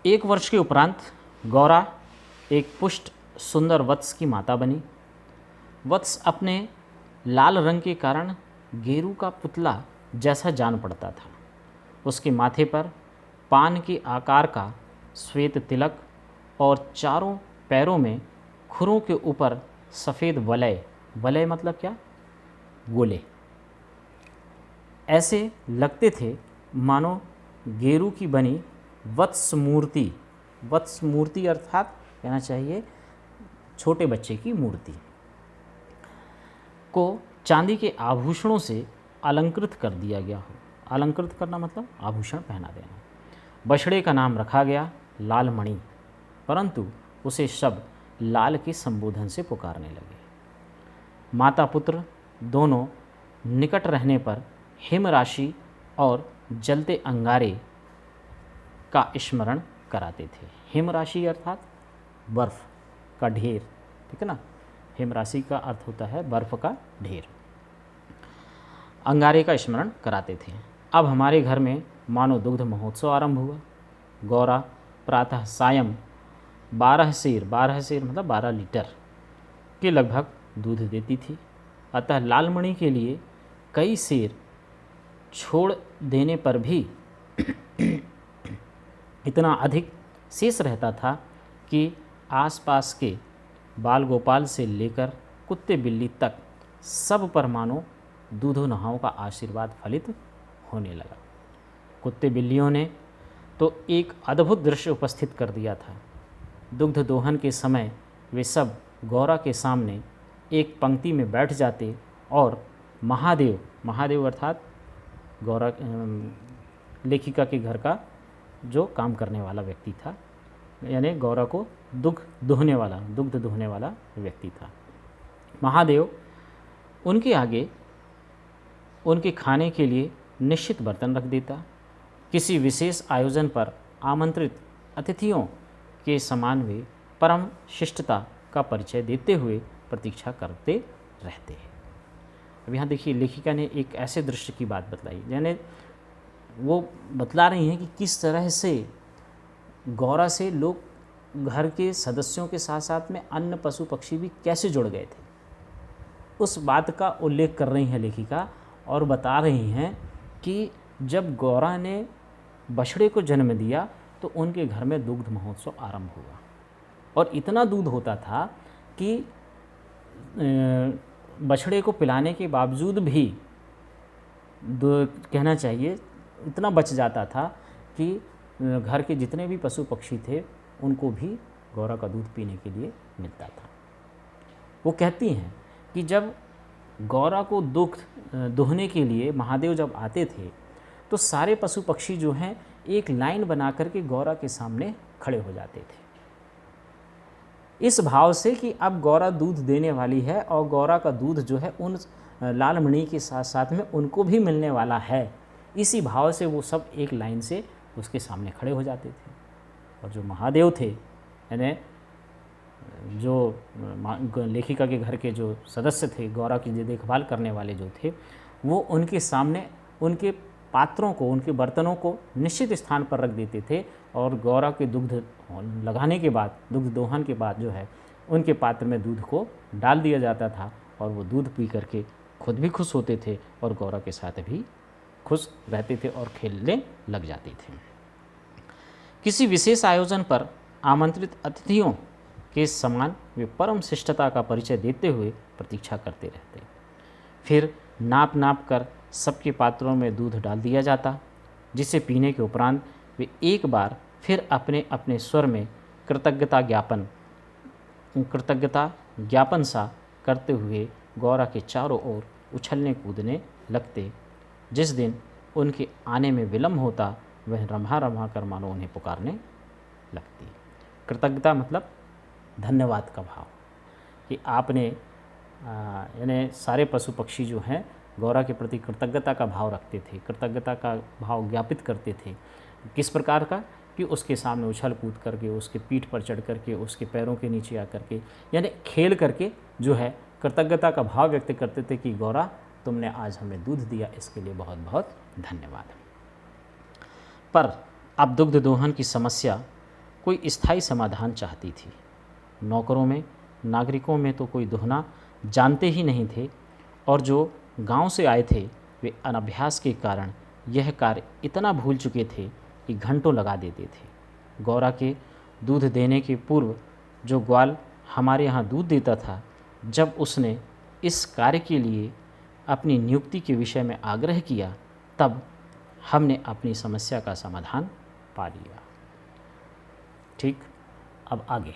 1 वर्ष के उपरांत गौरा एक पुष्ट सुंदर वत्स की माता बनी। वत्स अपने लाल रंग के कारण गेरू का पुतला जैसा जान पड़ता था। उसके माथे पर पान के आकार का श्वेत तिलक और चारों पैरों में खुरों के ऊपर सफ़ेद वलय, वलय मतलब क्या, गोले, ऐसे लगते थे मानो गेरू की बनी वत्स मूर्ति, वत्स मूर्ति अर्थात कहना चाहिए छोटे बच्चे की मूर्ति को चांदी के आभूषणों से अलंकृत कर दिया गया हो। अलंकृत करना मतलब आभूषण पहना देना। बछड़े का नाम रखा गया लाल मणि, परंतु उसे सब लाल के संबोधन से पुकारने लगे। माता पुत्र दोनों निकट रहने पर हिम राशि और जलते अंगारे का स्मरण कराते थे। हिम राशि अर्थात बर्फ़ का ढेर, ठीक है ना। हिम राशि का अर्थ होता है बर्फ़ का ढेर। अंगारे का स्मरण कराते थे। अब हमारे घर में मानो दुग्ध महोत्सव आरंभ हुआ। गौरा प्रातः सायं 12 सेर मतलब 12 लीटर के लगभग दूध देती थी। अतः लालमणि के लिए कई सेर छोड़ देने पर भी इतना अधिक शेष रहता था कि आसपास के बाल गोपाल से लेकर कुत्ते बिल्ली तक सब पर मानो दूधो नहाओं का आशीर्वाद फलित होने लगा। कुत्ते बिल्लियों ने तो एक अद्भुत दृश्य उपस्थित कर दिया था। दुग्ध दोहन के समय वे सब गौरा के सामने एक पंक्ति में बैठ जाते और महादेव, महादेव अर्थात गौरा लेखिका के घर का जो काम करने वाला व्यक्ति था, यानी गौरा को दुग्ध दुहने वाला व्यक्ति था, महादेव उनके आगे उनके खाने के लिए निश्चित बर्तन रख देता। किसी विशेष आयोजन पर आमंत्रित अतिथियों के समान वे परम शिष्टता का परिचय देते हुए प्रतीक्षा करते रहते हैं। अब यहाँ देखिए लेखिका ने एक ऐसे दृश्य की बात बतलाई, यानी वो बतला रही हैं कि किस तरह से गौरा से लोग घर के सदस्यों के साथ साथ में अन्य पशु पक्षी भी कैसे जुड़ गए थे। उस बात का उल्लेख कर रही हैं लेखिका और बता रही हैं कि जब गौरा ने बछड़े को जन्म दिया तो उनके घर में दुग्ध महोत्सव आरंभ हुआ और इतना दूध होता था कि बछड़े को पिलाने के बावजूद भी कहना चाहिए इतना बच जाता था कि घर के जितने भी पशु पक्षी थे उनको भी गौरा का दूध पीने के लिए मिलता था। वो कहती हैं कि जब गौरा को दुहने के लिए महादेव जब आते थे तो सारे पशु पक्षी जो हैं एक लाइन बना करके गौरा के सामने खड़े हो जाते थे, इस भाव से कि अब गौरा दूध देने वाली है और गौरा का दूध जो है उन लालमणि के साथ साथ में उनको भी मिलने वाला है। इसी भाव से वो सब एक लाइन से उसके सामने खड़े हो जाते थे। और जो महादेव थे, यानी जो लेखिका के घर के जो सदस्य थे, गौरा की देखभाल करने वाले जो थे, वो उनके सामने उनके पात्रों को, उनके बर्तनों को निश्चित स्थान पर रख देते थे और गौरा के दुग्ध लगाने के बाद, दुग्ध दोहन के बाद जो है उनके पात्र में दूध को डाल दिया जाता था और वो दूध पी करके खुद भी खुश होते थे और गौरा के साथ भी खुश रहते थे और खेलने लग जाते थे। किसी विशेष आयोजन पर आमंत्रित अतिथियों के समान वे परम शिष्टता का परिचय देते हुए प्रतीक्षा करते रहते। फिर नाप नाप कर सबके पात्रों में दूध डाल दिया जाता, जिसे पीने के उपरांत वे एक बार फिर अपने अपने स्वर में कृतज्ञता ज्ञापन सा करते हुए गौरा के चारों ओर उछलने कूदने लगते। जिस दिन उनके आने में विलम्ब होता वह रम्हा रम्हा कर मानो उन्हें पुकारने लगती। कृतज्ञता मतलब धन्यवाद का भाव कि आपने यानी सारे पशु पक्षी जो हैं गौरा के प्रति कृतज्ञता का भाव रखते थे, कृतज्ञता का भाव ज्ञापित करते थे। किस प्रकार का कि उसके सामने उछल कूद करके, उसके पीठ पर चढ़ करके, उसके पैरों के नीचे आकर के, यानी खेल करके जो है कृतज्ञता का भाव व्यक्त करते थे कि गौरा तुमने आज हमें दूध दिया, इसके लिए बहुत बहुत धन्यवाद। पर अब दुग्ध दोहन की समस्या कोई स्थायी समाधान चाहती थी। नौकरों में, नागरिकों में तो कोई दोहना जानते ही नहीं थे, और जो गांव से आए थे वे अनभ्यास के कारण यह कार्य इतना भूल चुके थे कि घंटों लगा देते थे। गौरा के दूध देने के पूर्व जो ग्वाल हमारे यहाँ दूध देता था, जब उसने इस कार्य के लिए अपनी नियुक्ति के विषय में आग्रह किया, तब हमने अपनी समस्या का समाधान पा लिया। ठीक, अब आगे